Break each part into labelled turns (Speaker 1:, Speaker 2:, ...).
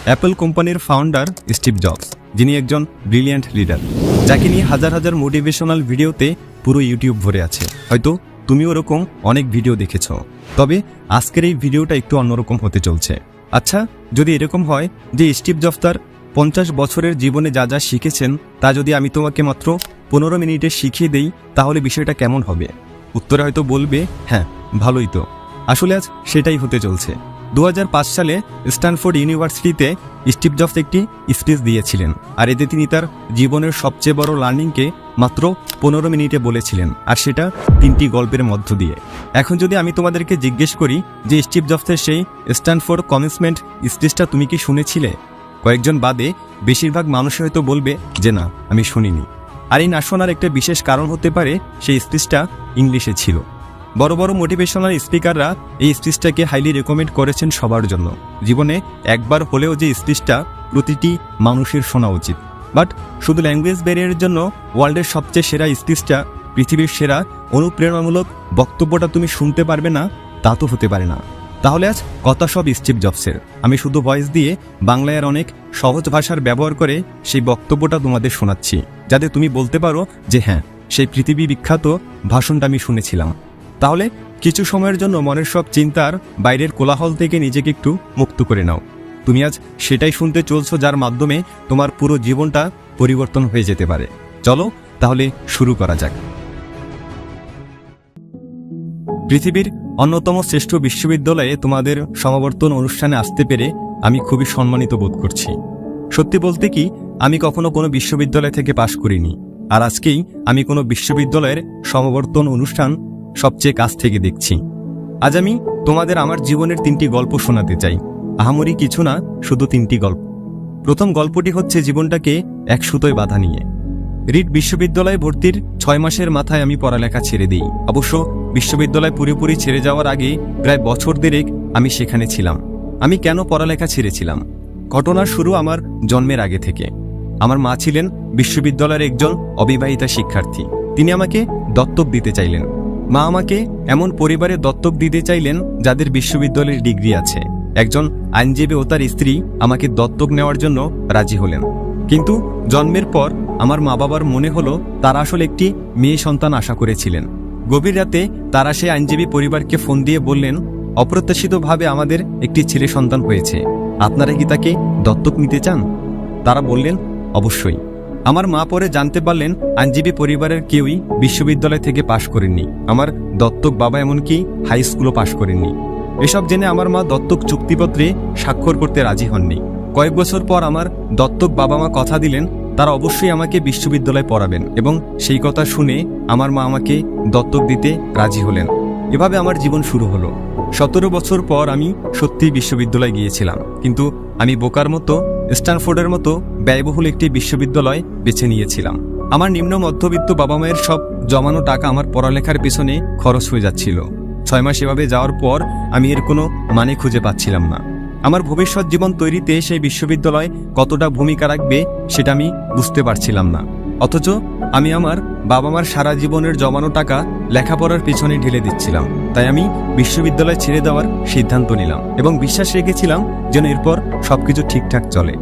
Speaker 1: Apple কোম্পানির founder Steve jobs, যিনি একজন ব্রিলিয়ান্ট লিডার, যাকে নিয়ে হাজার হাজার মোটিভেশনাল ভিডিওতে পুরো ইউটিউব ভরে আছে। হয়তো তুমি ওরকম অনেক ভিডিও দেখেছ, তবে আজকের এই ভিডিওটা একটু অন্যরকম হতে চলছে। আচ্ছা, যদি এরকম হয় যে স্টিভ জবস তার 50 বছরের জীবনে যা যা শিখেছেন তা যদি আমি তোমাকে মাত্র 15 মিনিটে শিখিয়ে দেই, তাহলে বিষয়টা কেমন হবে? উত্তরে হয়তো বলবে, হ্যাঁ ভালোই তো। আসলে আজ সেটাই হতে চলছে। 2005 সালে স্ট্যানফোর্ড ইউনিভার্সিটিতে স্টিভ জবস একটি স্পিচ দিয়েছিলেন, আর এতে তিনি তার জীবনের সবচেয়ে বড় লার্নিংকে মাত্র 15 মিনিটে বলেছিলেন, আর সেটা 3টি গল্পের মধ্য দিয়ে। এখন যদি আমি তোমাদেরকে জিজ্ঞেস করি যে স্টিভ জবসের সেই স্ট্যানফোর্ড কমেন্সমেন্ট স্পিচটা তুমি কি শুনেছিলে, কয়েকজন বাদে বেশিরভাগ মানুষ হয়তো বলবে যে না, আমি শুনিনি। আর এই না শোনার একটা বিশেষ কারণ হতে পারে সেই স্পিচটা ইংলিশে ছিল। বড় বড় মোটিভেশনাল স্পিকাররা এই স্পিচটাকে হাইলি রেকমেন্ড করেছেন সবার জন্য। জীবনে একবার হলেও যে স্পিচটা প্রতিটি মানুষের শোনা উচিত। বাট শুধু ল্যাঙ্গুয়েজ ব্যারিয়ারের জন্য ওয়ার্ল্ডের সবচেয়ে সেরা স্পিচটা, পৃথিবীর সেরা অনুপ্রেরণামূলক বক্তব্যটা তুমি শুনতে পারবে না, তা তো হতে পারে না। তাহলে আজ কথা সব স্টিভ জবসের। আমি শুধু ভয়েস দিয়ে বাংলায় আর অনেক সহজ ভাষার ব্যবহার করে সেই বক্তব্যটা তোমাদের শোনাচ্ছি, যাতে তুমি বলতে পারো যে হ্যাঁ, সেই পৃথিবী বিখ্যাত ভাষণটা আমি শুনেছিলাম। তাহলে কিছু সময়ের জন্য মনের সব চিন্তার বাইরের কোলাহল থেকে নিজেকে একটু মুক্ত করে নাও। তুমি আজ সেটাই শুনতে চলছো যার মাধ্যমে তোমার পুরো জীবনটা পরিবর্তন হয়ে যেতে পারে। চলো তাহলে শুরু করা যাক। পৃথিবীর অন্যতম শ্রেষ্ঠ বিশ্ববিদ্যালয়ে তোমাদের সমাবর্তন অনুষ্ঠানে আসতে পেরে আমি খুবই সম্মানিত বোধ করছি। সত্যি বলতে কি, আমি কখনো কোনো বিশ্ববিদ্যালয় থেকে পাশ করিনি, আর আজকেই আমি কোনো বিশ্ববিদ্যালয়ের সমাবর্তন অনুষ্ঠান সবচেয়ে কাছ থেকে দেখছি। আজ আমি তোমাদের আমার জীবনের 3টি গল্প শোনাতে চাই। আহামরি কিছু না, শুধু 3টি গল্প। প্রথম গল্পটি হচ্ছে জীবনটাকে এক সুতোয় বাঁধা নিয়ে। রিড বিশ্ববিদ্যালয়ে ভর্তির 6 মাসের মাথায় আমি পড়ালেখা ছেড়ে দিই। অবশ্য বিশ্ববিদ্যালয় পুরোপুরি ছেড়ে যাওয়ার আগে প্রায় বছর দেড়েক আমি সেখানে ছিলাম। আমি কেন পড়ালেখা ছেড়েছিলাম? ঘটনার শুরু আমার জন্মের আগে থেকে। আমার মা ছিলেন বিশ্ববিদ্যালয়ের একজন অবিবাহিতা শিক্ষার্থী। তিনি আমাকে দত্তক দিতে চাইলেন। মা আমাকে এমন পরিবারে দত্তক দিতে চাইলেন যাদের বিশ্ববিদ্যালয়ের ডিগ্রি আছে। একজন আইনজীবী ও তার স্ত্রী আমাকে দত্তক নেওয়ার জন্য রাজি হলেন। কিন্তু জন্মের পর আমার মা বাবার মনে হলো তারা আসলে একটি মেয়ে সন্তান আশা করেছিলেন। গভীর রাতে তারা সেই আইনজীবী পরিবারকে ফোন দিয়ে বললেন, অপ্রত্যাশিতভাবে আমাদের একটি ছেলে সন্তান হয়েছে, আপনারা কি তাকে দত্তক নিতে চান? তারা বললেন, অবশ্যই। আমার মা পরে জানতে পারলেন আইনজীবী পরিবারের কেউই বিশ্ববিদ্যালয় থেকে পাশ করেননি। আমার দত্তক বাবা এমনকি হাই স্কুলও পাশ করেননি। এসব জেনে আমার মা দত্তক চুক্তিপত্রে স্বাক্ষর করতে রাজি হননি। কয়েক বছর পর আমার দত্তক বাবা মা কথা দিলেন তারা অবশ্যই আমাকে বিশ্ববিদ্যালয়ে পড়াবেন, এবং সেই কথা শুনে আমার মা আমাকে দত্তক দিতে রাজি হলেন। এভাবে আমার জীবন শুরু হলো। 17 বছর পর আমি সত্যিই বিশ্ববিদ্যালয়ে গিয়েছিলাম, কিন্তু আমি বোকার মতো স্ট্যানফোর্ডের মতো ব্যয়বহুল একটি বিশ্ববিদ্যালয় বেছে নিয়েছিলাম। আমার নিম্ন মধ্যবিত্ত বাবা মায়ের সব জমানো টাকা আমার পড়ালেখার পিছনে খরচ হয়ে যাচ্ছিল। 6 মাস এভাবে যাওয়ার পর আমি এর কোনো মানে খুঁজে পাচ্ছিলাম না। আমার ভবিষ্যৎ জীবন তৈরিতে সেই বিশ্ববিদ্যালয় কতটা ভূমিকা রাখবে সেটা আমি বুঝতে পারছিলাম না। অথচ আমি আমার বাবা মার সারা জীবনের জমানো টাকা লেখাপড়ার পিছনে ঢেলে দিচ্ছিলাম। তাই আমি বিশ্ববিদ্যালয় ছেড়ে দেওয়ার সিদ্ধান্ত নিলাম এবং বিশ্বাস রেখেছিলাম যেন এরপর সবকিছু ঠিকঠাক চলে।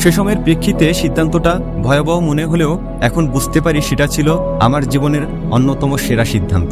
Speaker 1: সে সময়ের প্রেক্ষিতে সিদ্ধান্তটা ভয়াবহ মনে হলেও এখন বুঝতে পারি সেটা ছিল আমার জীবনের অন্যতম সেরা সিদ্ধান্ত।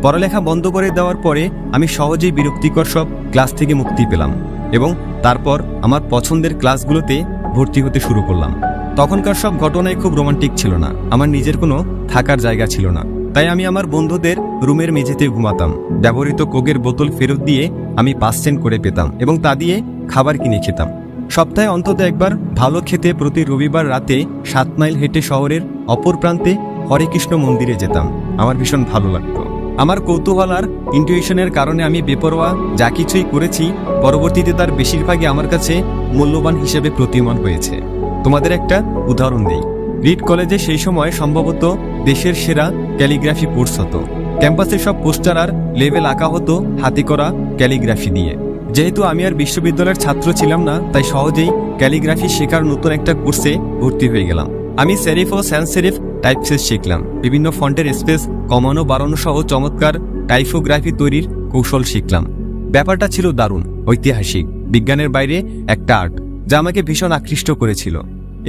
Speaker 1: পড়ালেখা বন্ধ করে দেওয়ার পরে আমি সহজেই বিরক্তিকর সব ক্লাস থেকে মুক্তি পেলাম এবং তারপর আমার পছন্দের ক্লাসগুলোতে ভর্তি হতে শুরু করলাম। তখনকার সব ঘটনাই খুব রোমান্টিক ছিল না। আমার নিজের কোনো থাকার জায়গা ছিল না, তাই আমি আমার বন্ধুদের রুমের মেঝেতে ঘুমাতাম। ব্যবহৃত কোকের বোতল ফেরত দিয়ে আমি 5 সেন্ট করে পেতাম এবং তা দিয়ে খাবার কিনে খেতাম। সপ্তাহে অন্তত একবার ভালো খেতে প্রতি রবিবার রাতে 7 মাইল হেঁটে শহরের অপর প্রান্তে হরেকৃষ্ণ মন্দিরে যেতাম। আমার ভীষণ ভালো লাগতো। আমার কৌতূহল আর ইনটিউশনের কারণে আমি বেপরোয়া যা কিছুই করেছি পরবর্তীতে তার বেশিরভাগই আমার কাছে মূল্যবান হিসেবে প্রতীয়মান হয়েছে। তোমাদের একটা উদাহরণ দেই। রিড কলেজে সেই সময় সম্ভবত দেশের সেরা ক্যালিগ্রাফি কোর্স হতো। ক্যাম্পাসে সব পোস্টার আর লেবেল আঁকা হতো হাতে করা ক্যালিগ্রাফি দিয়ে। যেহেতু আমি আর বিশ্ববিদ্যালয়ের ছাত্র ছিলাম না, তাই সহজেই ক্যালিগ্রাফি শেখার নতুন একটা কোর্সে ভর্তি হয়ে গেলাম। আমি সেরিফ ও স্যান্স সেরিফ টাইপফেস শিখলাম। বিভিন্ন ফন্টের স্পেস কমানো বাড়ানো সহ চমৎকার টাইপোগ্রাফি তৈরির কৌশল শিখলাম। ব্যাপারটা ছিল দারুণ, ঐতিহাসিক, বিজ্ঞানের বাইরে একটা আর্ট। যা আমাকে ভীষণ আকৃষ্ট করেছিল।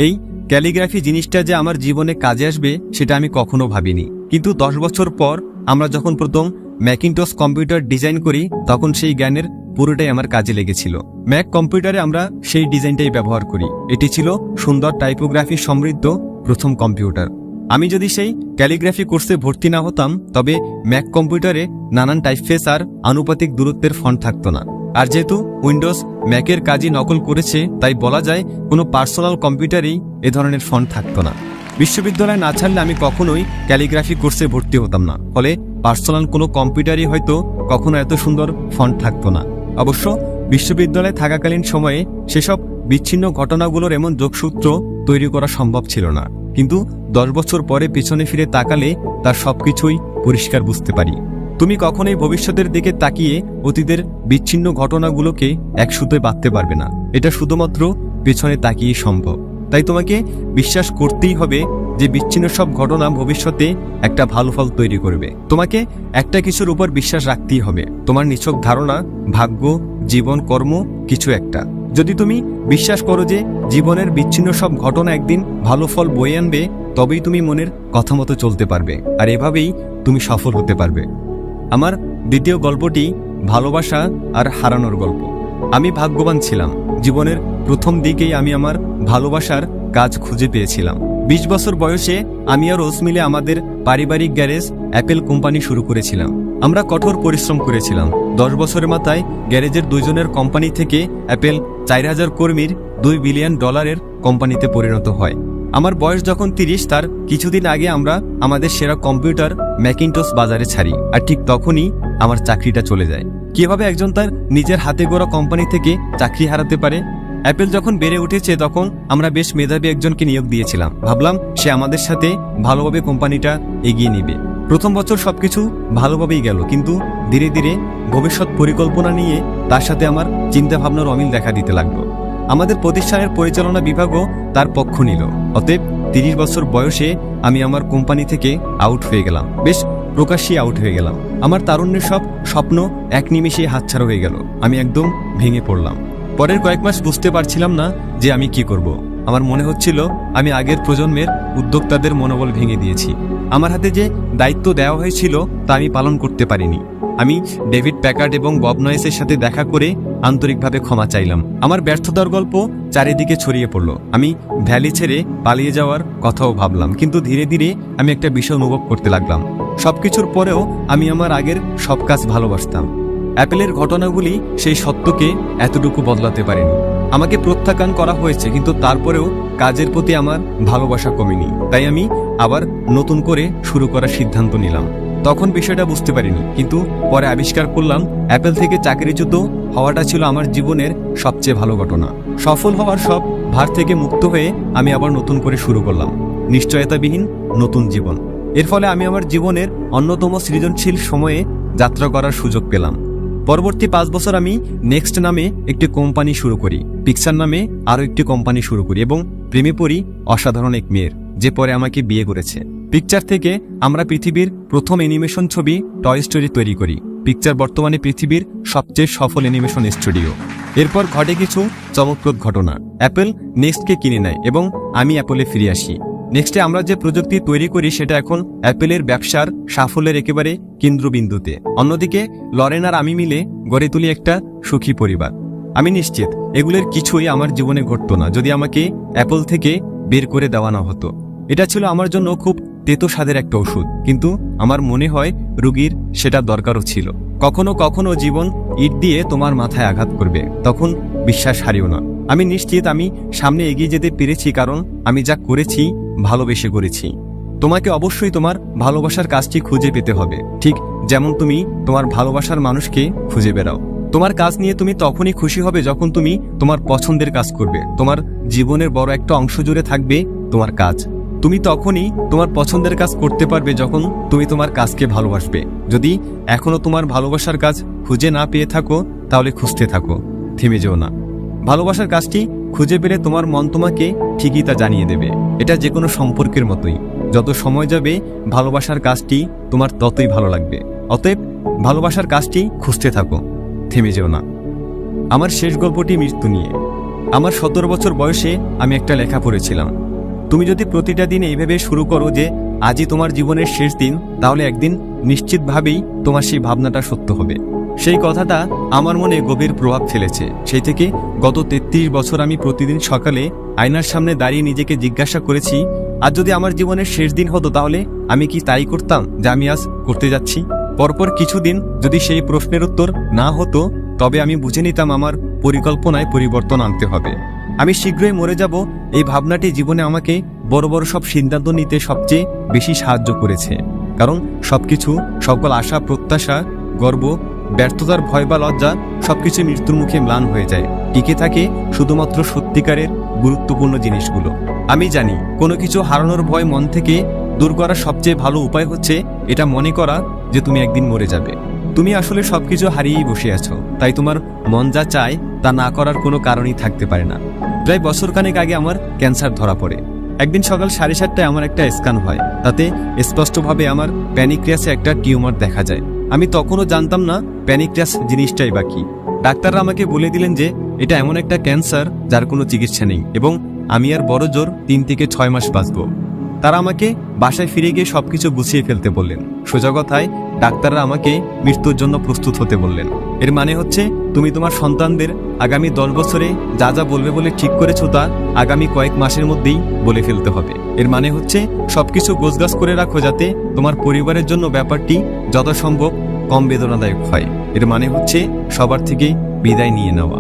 Speaker 1: এই ক্যালিগ্রাফি জিনিসটা যে আমার জীবনে কাজে আসবে সেটা আমি কখনো ভাবিনি। কিন্তু 10 বছর পর আমরা যখন প্রথম ম্যাকিনটস কম্পিউটার ডিজাইন করি তখন সেই জ্ঞানের পুরোটাই আমার কাজে লেগেছিল। ম্যাক কম্পিউটারে আমরা সেই ডিজাইনটাই ব্যবহার করি। এটি ছিল সুন্দর টাইপোগ্রাফি সমৃদ্ধ প্রথম কম্পিউটার। আমি যদি সেই ক্যালিগ্রাফি কোর্সে ভর্তি না হতাম তবে ম্যাক কম্পিউটারে নানান টাইপফেস আর আনুপাতিক দূরত্বের ফন্ট থাকতো না। আর যেহেতু উইন্ডোজ ম্যাকের কাজই নকল করেছে তাই বলা যায় কোনো পার্সোনাল কম্পিউটারেই এ ধরনের ফন্ট থাকতো না। বিশ্ববিদ্যালয় না ছাড়লে আমি কখনোই ক্যালিগ্রাফি কোর্সে ভর্তি হতাম না। ফলে পার্সোনাল কোনো কম্পিউটারই হয়তো কখনো এত সুন্দর ফন্ট থাকতো না। অবশ্য বিশ্ববিদ্যালয়ে থাকাকালীন সময়ে সেসব বিচ্ছিন্ন ঘটনাগুলোর এমন যোগসূত্র তৈরি করা সম্ভব ছিল না। কিন্তু 10 বছর পরে পিছনে ফিরে তাকালে তার সবকিছুই পরিষ্কার বুঝতে পারি। তুমি কখনোই ভবিষ্যতের দিকে তাকিয়ে অতীতের বিচ্ছিন্ন ঘটনাগুলোকে এক সুতোয় বাঁধতে পারবে না। এটা শুধুমাত্র পেছনে তাকিয়ে সম্ভব। তাই তোমাকে বিশ্বাস করতেই হবে যে বিচ্ছিন্ন সব ঘটনা ভবিষ্যতে একটা ভালো ফল তৈরি করবে। তোমাকে একটা কিছুর উপর বিশ্বাস রাখতেই হবে, তোমার নিছক ধারণা, ভাগ্য, জীবন, কর্ম, কিছু একটা। যদি তুমি বিশ্বাস করো যে জীবনের বিচ্ছিন্ন সব ঘটনা একদিন ভালো ফল বয়ে আনবে, তবেই তুমি মনের কথা মতো চলতে পারবে, আর এভাবেই তুমি সফল হতে পারবে। আমার দ্বিতীয় গল্পটি ভালোবাসা আর হারানোর গল্প। আমি ভাগ্যবান ছিলাম। জীবনের প্রথম দিকেই আমি আমার ভালোবাসার কাজ খুঁজে পেয়েছিলাম। 20 বছর বয়সে আমি আর রোজ মিলে আমাদের পারিবারিক গ্যারেজ অ্যাপেল কোম্পানি শুরু করেছিলাম। আমরা কঠোর পরিশ্রম করেছিলাম। 10 বছরের মাথায় গ্যারেজের দুইজনের কোম্পানি থেকে অ্যাপেল 4000 কর্মীর $2 বিলিয়ন কোম্পানিতে পরিণত হয়। আমার বয়স যখন 30, তার কিছুদিন আগে আমরা আমাদের সেরা কম্পিউটার ম্যাকিনটস বাজারে ছাড়ি। আর ঠিক তখনই আমার চাকরিটা চলে যায়। কিভাবে একজন তার নিজের হাতে গড়া কোম্পানি থেকে চাকরি হারাতে পারে? অ্যাপেল যখন বেড়ে উঠেছে তখন আমরা বেশ মেধাবী একজনকে নিয়োগ দিয়েছিলাম। ভাবলাম সে আমাদের সাথে ভালোভাবে কোম্পানিটা এগিয়ে নিবে। প্রথম বছর সবকিছু ভালোভাবেই গেল, কিন্তু ধীরে ধীরে ভবিষ্যৎ পরিকল্পনা নিয়ে তার সাথে আমার চিন্তাভাবনার অমিল দেখা দিতে লাগলো। আমাদের প্রতিষ্ঠানের পরিচালনা বিভাগও তার পক্ষ নিল। অতএব 30 বছর বয়সে আমি আমার কোম্পানি থেকে আউট হয়ে গেলাম। বেশ প্রকাশ্যেই আউট হয়ে গেলাম। আমার তারুণ্যের সব স্বপ্ন এক নিমেষেই হাতছাড়া হয়ে গেল। আমি একদম ভেঙে পড়লাম। পরের কয়েক মাস বুঝতে পারছিলাম না যে আমি কি করব। আমার মনে হচ্ছিল আমি আগের প্রজন্মের উদ্যোক্তাদের মনোবল ভেঙে দিয়েছি। আমার হাতে যে দায়িত্ব দেওয়া হয়েছিল তা আমি পালন করতে পারিনি। আমি ডেভিড প্যাকার্ড এবং বব নয়েসের সাথে দেখা করে আন্তরিকভাবে ক্ষমা চাইলাম। আমার ব্যর্থতার গল্প চারিদিকে ছড়িয়ে পড়ল। আমি ভ্যালি ছেড়ে পালিয়ে যাওয়ার কথাও ভাবলাম, কিন্তু ধীরে ধীরে আমি একটা বিষয় অনুভব করতে লাগলাম। সবকিছুর পরেও আমি আমার আগের সব কাজ ভালোবাসতাম। অ্যাপেলের ঘটনাগুলি সেই সত্যকে এতটুকু বদলাতে পারেনি। আমাকে প্রত্যাখ্যান করা হয়েছে, কিন্তু তারপরেও কাজের প্রতি আমার ভালোবাসা কমেনি। তাই আমি আবার নতুন করে শুরু করার সিদ্ধান্ত নিলাম। তখন বিষয়টা বুঝতে পারিনি, কিন্তু পরে আবিষ্কার করলাম অ্যাপেল থেকে চাকরিচ্যুত হওয়াটা ছিল আমার জীবনের সবচেয়ে ভালো ঘটনা। সফল হওয়ার সব ভার থেকে মুক্ত হয়ে আমি আবার নতুন করে শুরু করলাম নিশ্চয়তাবিহীন নতুন জীবন। এর ফলে আমি আমার জীবনের অন্যতম সৃজনশীল সময়ে যাত্রা করার সুযোগ পেলাম। পরবর্তী 5 বছর আমি নেক্সট নামে একটি কোম্পানি শুরু করি, পিক্সার নামে আরও একটি কোম্পানি শুরু করি এবং প্রেমে পড়ি অসাধারণ এক মেয়ের, যে পরে আমাকে বিয়ে করেছে। পিকচার থেকে আমরা পৃথিবীর প্রথম অ্যানিমেশন ছবি টয় স্টোরি তৈরি করি। পিকচার বর্তমানে পৃথিবীর সবচেয়ে সফল অ্যানিমেশন স্টুডিও। এরপর ঘটে কিছু চমকপ্রদ ঘটনা। অ্যাপেল নেক্সটকে কিনে নেয় এবং আমি অ্যাপলে ফিরে আসি। নেক্সটে আমরা যে প্রযুক্তি তৈরি করি সেটা এখন অ্যাপেলের ব্যবসার সাফল্যের একেবারে কেন্দ্রবিন্দুতে। অন্যদিকে লরেন আর আমি মিলে গড়ে তুলি একটা সুখী পরিবার। আমি নিশ্চিত এগুলোর কিছুই আমার জীবনে ঘটতো না যদি আমাকে অ্যাপল থেকে বের করে দেওয়া না হতো। এটা ছিল আমার জন্য খুব তেতো স্বাদের একটা ওষুধ, কিন্তু আমার মনে হয় রোগীর সেটা দরকারও ছিল। কখনো কখনো জীবন ইট দিয়ে তোমার মাথায় আঘাত করবে, তখন বিশ্বাস হারিও না। আমি নিশ্চিত আমি সামনে এগিয়ে যেতে পেরেছি, কারণ আমি যা করেছি ভালোবেসে করেছি। তোমাকে অবশ্যই তোমার ভালোবাসার কাজটি খুঁজে পেতে হবে, ঠিক যেমন তুমি তোমার ভালোবাসার মানুষকে খুঁজে বেড়াও। তোমার কাজ নিয়ে তুমি তখনই খুশি হবে যখন তুমি তোমার পছন্দের কাজ করবে। তোমার জীবনের বড় একটা অংশ জুড়ে থাকবে তোমার কাজ। তুমি তখনই তোমার পছন্দের কাজ করতে পারবে যখন তুমি তোমার কাজকে ভালোবাসবে। যদি এখনো তোমার ভালোবাসার কাজ খুঁজে না পেয়ে থাকো তাহলে খুঁজতে থাকো, থেমে যেও না। ভালোবাসার কাজটি খুঁজে পেলে তোমার মন তোমাকে ঠিকই তা জানিয়ে দেবে। এটা যে কোনো সম্পর্কের মতোই, যত সময় যাবে ভালোবাসার কাজটি তোমার ততই ভালো লাগবে। অতএব ভালোবাসার কাজটি খুঁজতে থাকো, থেমে যেও না। আমার শেষ গল্পটি মৃত্যু নিয়ে। আমার 17 বছর বয়সে আমি একটা লেখা পড়েছিলাম, তুমি যদি প্রতিটা দিন এইভাবে শুরু করো যে আজই তোমার জীবনের শেষ দিন, তাহলে একদিন নিশ্চিতভাবেই তোমার সেই ভাবনাটা সত্য হবে। সেই কথাটা আমার মনে গভীর প্রভাব ফেলেছে। সেই থেকে গত 33 বছর আমি প্রতিদিন সকালে আয়নার সামনে দাঁড়িয়ে নিজেকে জিজ্ঞাসা করেছি, আজ যদি আমার জীবনের শেষ দিন হতো তাহলে আমি কি তাই করতাম যা আমি আজ করতে যাচ্ছি? পরপর কিছুদিন যদি সেই প্রশ্নের উত্তর না হতো, তবে আমি বুঝে নিতাম আমার পরিকল্পনায় পরিবর্তন আনতে হবে। আমি শীঘ্রই মরে যাব, এই ভাবনাটি জীবনে আমাকে বড় বড় সব সিদ্ধান্ত নিতে সবচেয়ে বেশি সাহায্য করেছে। কারণ সবকিছু, সকল আশা, প্রত্যাশা, গর্ব, ব্যর্থতার ভয় বা লজ্জা সবকিছু মৃত্যুর মুখে ম্লান হয়ে যায়। টিকে থাকে শুধুমাত্র সত্যিকারের গুরুত্বপূর্ণ জিনিসগুলো। আমি জানি কোনো কিছু হারানোর ভয় মন থেকে দূর করার সবচেয়ে ভালো উপায় হচ্ছে এটা মনে করা যে তুমি একদিন মরে যাবে। তুমি আসলে সবকিছু হারিয়েই বসে আছো, তাই তোমার মন যা চায় তা না করার কোনো কারণই থাকতে পারে না। প্রায় বছরখানেক আগে আমার ক্যান্সার ধরা পড়ে। একদিন সকাল 7:30টায় আমার একটা স্ক্যান হয়, তাতে স্পষ্টভাবে আমার প্যানিক্রিয়াসে একটা টিউমার দেখা যায়। আমি তখনও জানতাম না প্যানিক্রিয়াস জিনিসটাই বা কি। ডাক্তাররা আমাকে বলে দিলেন যে এটা এমন একটা ক্যান্সার যার কোনো চিকিৎসা নেই এবং আমি আর বড় জোর 3 থেকে 6 মাস বাঁচব। তারা আমাকে বাসায় ফিরে গিয়ে সবকিছু গুছিয়ে ফেলতে বললেন। সোজা কথায় ডাক্তাররা আমাকে মৃত্যুর জন্য প্রস্তুত হতে বললেন। এর মানে হচ্ছে তুমি তোমার সন্তানদের আগামী 10 বছরে যা যা বলবে বলে ঠিক করেছো তা আগামী কয়েক মাসের মধ্যেই বলে ফেলতে হবে। এর মানে হচ্ছে সবকিছু গোছগাছ করে রাখো যাতে তোমার পরিবারের জন্য ব্যাপারটি যথাসম্ভব কম বেদনাদায়ক হয়। এর মানে হচ্ছে সবার থেকে বিদায় নিয়ে নেওয়া।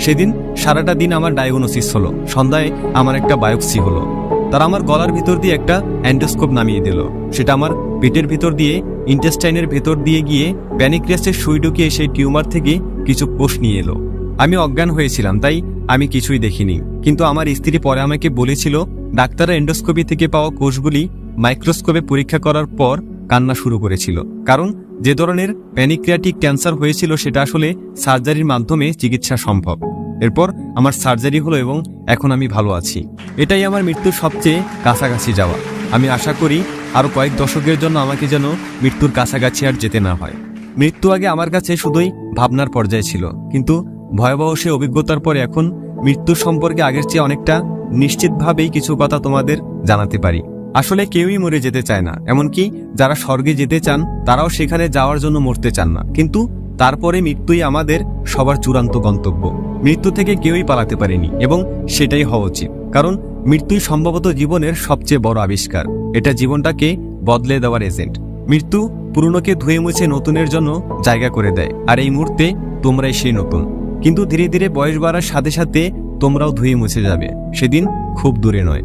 Speaker 1: সেদিন সারাটা দিন আমার ডায়াগনোসিস হলো। সন্ধ্যায় আমার একটা বায়োপসি হলো। তারা আমার গলার ভিতর দিয়ে একটা অ্যান্ডোস্কোপ নামিয়ে দিল। সেটা আমার পেটের ভিতর দিয়ে ইন্টেস্টাইনের ভেতর দিয়ে গিয়ে প্যানিক্রিয়াসের সুই ঢুকিয়ে সেই টিউমার থেকে কিছু কোষ নিয়ে এলো। আমি অজ্ঞান হয়েছিলাম, তাই আমি কিছুই দেখিনি। কিন্তু আমার স্ত্রী পরে আমাকে বলেছিল ডাক্তাররা এন্ডোস্কোপি থেকে পাওয়া কোষগুলি মাইক্রোস্কোপে পরীক্ষা করার পর কান্না শুরু করেছিল। কারণ যে ধরনের প্যানিক্রিয়াটিক ক্যান্সার হয়েছিল সেটা আসলে সার্জারির মাধ্যমে চিকিৎসা সম্ভব। এরপর আমার সার্জারি হলো এবং এখন আমি ভালো আছি। এটাই আমার মৃত্যুর সবচেয়ে কাছাকাছি যাওয়া। আমি আশা করি আরও কয়েক দশকের জন্য আমাকে যেন মৃত্যুর কাছাকাছি আর যেতে না হয়। মৃত্যু আগে আমার কাছে শুধুই ভাবনার পর্যায়ে ছিল, কিন্তু ভয়াবহ সে অভিজ্ঞতার পরে এখন মৃত্যুর সম্পর্কে আগের চেয়ে অনেকটা নিশ্চিতভাবেই কিছু কথা তোমাদের জানাতে পারি। আসলে কেউই মরে যেতে চায় না, এমনকি যারা স্বর্গে যেতে চান তারাও সেখানে যাওয়ার জন্য মরতে চান না। কিন্তু তারপরে মৃত্যুই আমাদের সবার চূড়ান্ত গন্তব্য। মৃত্যু থেকে কেউই পালাতে পারেনি এবং সেটাই হওয়া উচিত। কারণ মৃত্যুই সম্ভবত জীবনের সবচেয়ে বড় আবিষ্কার। এটা জীবনটাকে বদলে দেওয়ার এজেন্ট। মৃত্যু পুরনোকে ধুয়ে মুছে নতুনের জন্য জায়গা করে দেয়, আর এই মুহূর্তে তোমরাই সেই নতুন। কিন্তু ধীরে ধীরে বয়স বাড়ার সাথে সাথে তোমরাও ধুয়ে মুছে যাবে। সেদিন খুব দূরে নয়।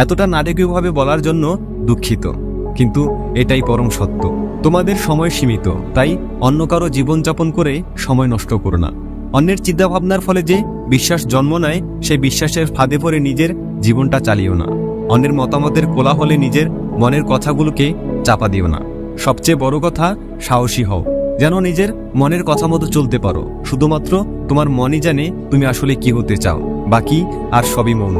Speaker 1: এতটা নাটকীয়ভাবে বলার জন্য দুঃখিত, কিন্তু এটাই পরম সত্য। তোমাদের সময় সীমিত, তাই অন্য কারো জীবনযাপন করে সময় নষ্ট করো না। অন্যের চিন্তাভাবনার ফলে যে বিশ্বাস জন্ম নেয়, সেই বিশ্বাসের ফাঁদে পড়ে নিজের জীবনটা চালিও না। অন্যের মতামতের কোলাহলে নিজের মনের কথাগুলোকে চাপা দিও না। সবচেয়ে বড় কথা, সাহসী হও, যেন নিজের মনের কথা মতো চলতে পারো। শুধুমাত্র তোমার মনই জানে তুমি আসলে কি হতে চাও, বাকি আর সবই মৌন।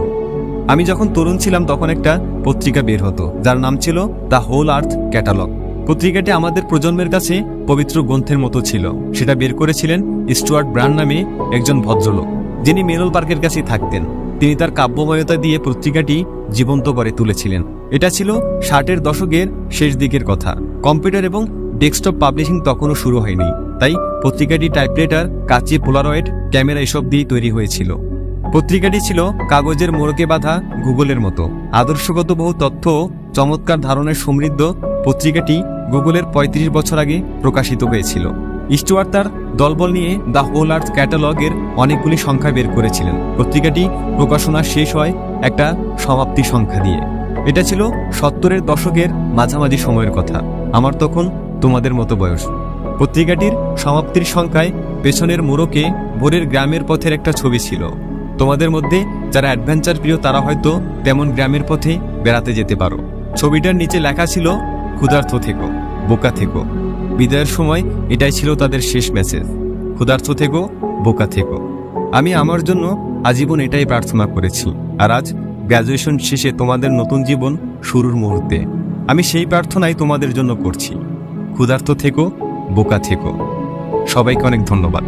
Speaker 1: আমি যখন তরুণ ছিলাম তখন একটা পত্রিকা বের হতো যার নাম ছিল দ্য হোল আর্থ ক্যাটালগ। পত্রিকাটি আমাদের প্রজন্মের কাছে পবিত্র গ্রন্থের মতো ছিল। সেটা বের করেছিলেন স্টুয়ার্ট ব্রান্ড নামে একজন ভদ্রলোক, যিনি মেরল পার্কের কাছে থাকতেন। তিনি তার কাব্যময়তা দিয়ে পত্রিকাটি জীবন্ত করে তুলেছিলেন। এটা ছিল 60-এর দশকের শেষ দিকের কথা। কম্পিউটার এবং ডেস্কটপ পাবলিশিং তখনও শুরু হয়নি, তাই পত্রিকাটি টাইপরাইটার, কাঁচি, পোলারয়েড ক্যামেরা এসব দিয়ে তৈরি হয়েছিল। পত্রিকাটি ছিল কাগজের মোড়কে বাঁধা গুগলের মতো। আদর্শগত বহু তথ্য ও চমৎকার ধারণায় সমৃদ্ধ পত্রিকাটি গুগলের 35 বছর আগে প্রকাশিত হয়েছিল। স্টুয়ার্ট তার দলবল নিয়ে দ্য হোল আর্থ ক্যাটালগের অনেকগুলি সংখ্যা বের করেছিলেন। পত্রিকাটি প্রকাশনা শেষ হয় একটা সমাপ্তি সংখ্যা দিয়ে। এটা ছিল 70-এর দশকের মাঝামাঝি সময়ের কথা। আমার তখন তোমাদের মতো বয়স। পত্রিকাটির সমাপ্তির সংখ্যায় পেছনের মোড়কে ভোরের গ্রামের পথের একটা ছবি ছিল। তোমাদের মধ্যে যারা অ্যাডভেঞ্চার প্রিয় তারা হয়তো তেমন গ্রামের পথে বেড়াতে যেতে পারো। ছবিটার নিচে লেখা ছিল, ক্ষুধার্ত থেকো, বোকা থেকো। বিদায়ের সময় এটাই ছিল তাদের শেষ মেসেজ, ক্ষুধার্ত থেকো, বোকা থেকো। আমি আমার জন্য আজীবন এটাই প্রার্থনা করেছি। আর আজ গ্র্যাজুয়েশন শেষে তোমাদের নতুন জীবন শুরুর মুহূর্তে আমি সেই প্রার্থনাই তোমাদের জন্য করছি, ক্ষুধার্ত থেকো, বোকা থেকো। সবাইকে অনেক ধন্যবাদ।